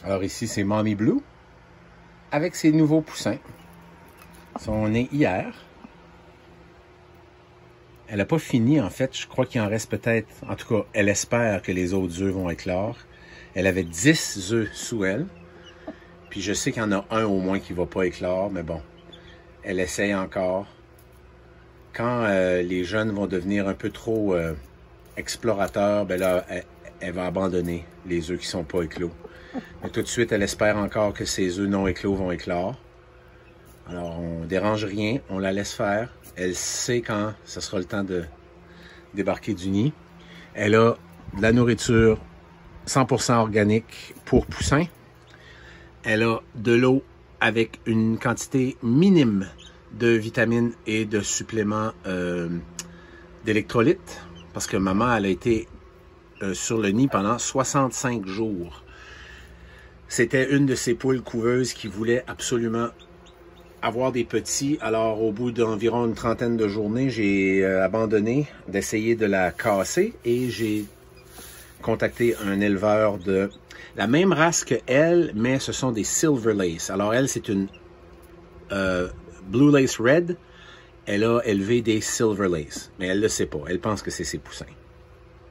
Alors ici, c'est Mommy Blue avec ses nouveaux poussins. Ils sont nés hier. Elle n'a pas fini, en fait. Je crois qu'il en reste peut-être... En tout cas, elle espère que les autres œufs vont éclore. Elle avait 10 œufs sous elle. Puis je sais qu'il y en a un au moins qui ne va pas éclore, mais bon. Elle essaye encore. Quand les jeunes vont devenir un peu trop explorateurs, ben là, elle va abandonner les œufs qui ne sont pas éclos. Mais tout de suite, elle espère encore que ces œufs non éclos vont éclore. Alors, on ne dérange rien, on la laisse faire. Elle sait quand ce sera le temps de débarquer du nid. Elle a de la nourriture 100% organique pour poussins. Elle a de l'eau avec une quantité minime de vitamines et de suppléments d'électrolytes. Parce que maman, elle a été sur le nid pendant 65 jours. C'était une de ces poules couveuses qui voulait absolument avoir des petits. Alors, au bout d'environ une trentaine de journées, j'ai abandonné d'essayer de la casser et j'ai contacté un éleveur de la même race que elle, mais ce sont des Silver Lace. Alors, elle, c'est une Blue Lace Red. Elle a élevé des Silver Lace, mais elle ne le sait pas. Elle pense que c'est ses poussins.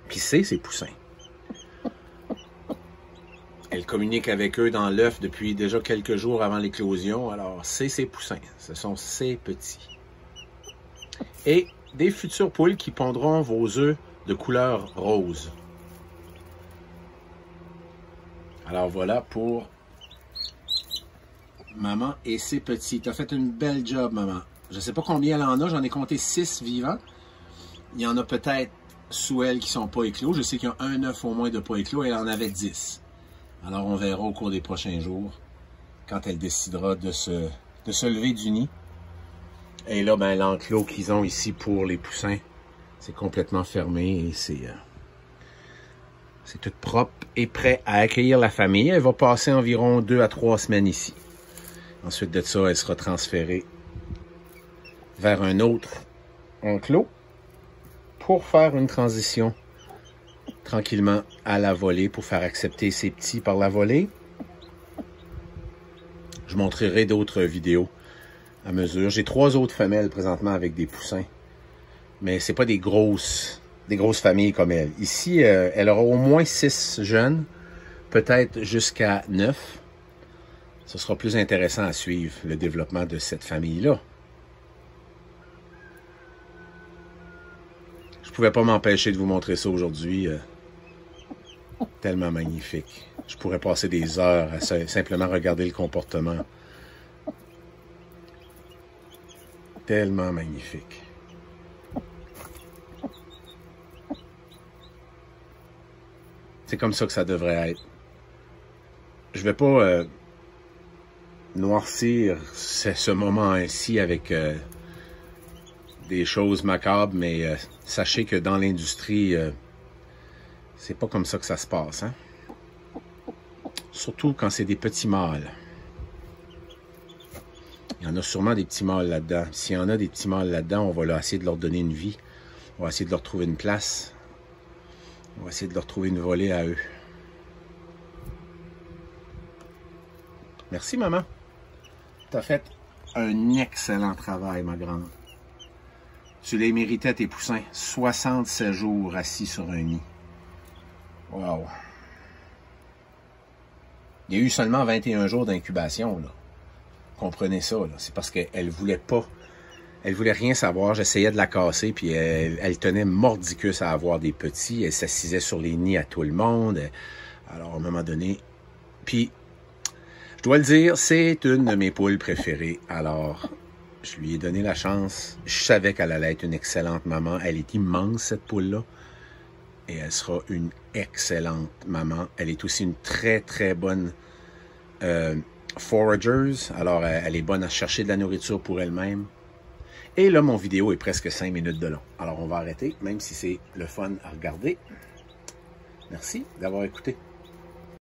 Puis c'est ses poussins. Elle communique avec eux dans l'œuf depuis déjà quelques jours avant l'éclosion. Alors, c'est ses poussins. Ce sont ses petits. Et des futures poules qui pondront vos œufs de couleur rose. Alors, voilà pour maman et ses petits. Tu as fait une belle job, maman. Je ne sais pas combien elle en a. J'en ai compté 6 vivants. Il y en a peut-être sous elle qui ne sont pas éclos. Je sais qu'il y a un œuf au moins de pas éclos. Elle en avait 10. Alors, on verra au cours des prochains jours, quand elle décidera de se lever du nid. Et là, ben, l'enclos qu'ils ont ici pour les poussins, c'est complètement fermé et c'est tout propre et prêt à accueillir la famille. Elle va passer environ 2 à 3 semaines ici. Ensuite de ça, elle sera transférée vers un autre enclos pour faire une transition tranquillement à la volée pour faire accepter ses petits par la volée. Je montrerai d'autres vidéos à mesure. J'ai 3 autres femelles présentement avec des poussins, mais c'est pas des grosses familles comme elle. Ici, elle aura au moins 6 jeunes, peut-être jusqu'à 9. Ce sera plus intéressant à suivre le développement de cette famille-là. Je pouvais pas m'empêcher de vous montrer ça aujourd'hui. Tellement magnifique. Je pourrais passer des heures à simplement regarder le comportement. Tellement magnifique. C'est comme ça que ça devrait être. Je vais pas noircir ce moment ainsi avec des choses macabres, mais sachez que dans l'industrie, c'est pas comme ça que ça se passe, hein? Surtout quand c'est des petits mâles. Il y en a sûrement des petits mâles là-dedans. S'il y en a des petits mâles là-dedans, on va leur essayer de leur donner une vie. On va essayer de leur trouver une place. On va essayer de leur trouver une volée à eux. Merci, maman. Tu as fait un excellent travail, ma grande. Tu les méritais, tes poussins. 67 jours assis sur un nid. Wow. Il y a eu seulement 21 jours d'incubation, là. Comprenez ça, là. C'est parce qu'elle voulait pas. Elle voulait rien savoir. J'essayais de la casser, puis elle tenait mordicus à avoir des petits. Elle s'assisait sur les nids à tout le monde. Alors, à un moment donné... Puis, je dois le dire, c'est une de mes poules préférées. Alors, je lui ai donné la chance. Je savais qu'elle allait être une excellente maman. Elle est immense, cette poule-là. Et elle sera une excellente maman. Elle est aussi une très, très bonne foragers. Alors, elle est bonne à chercher de la nourriture pour elle-même. Et là, mon vidéo est presque 5 minutes de long. Alors, on va arrêter, même si c'est le fun à regarder. Merci d'avoir écouté.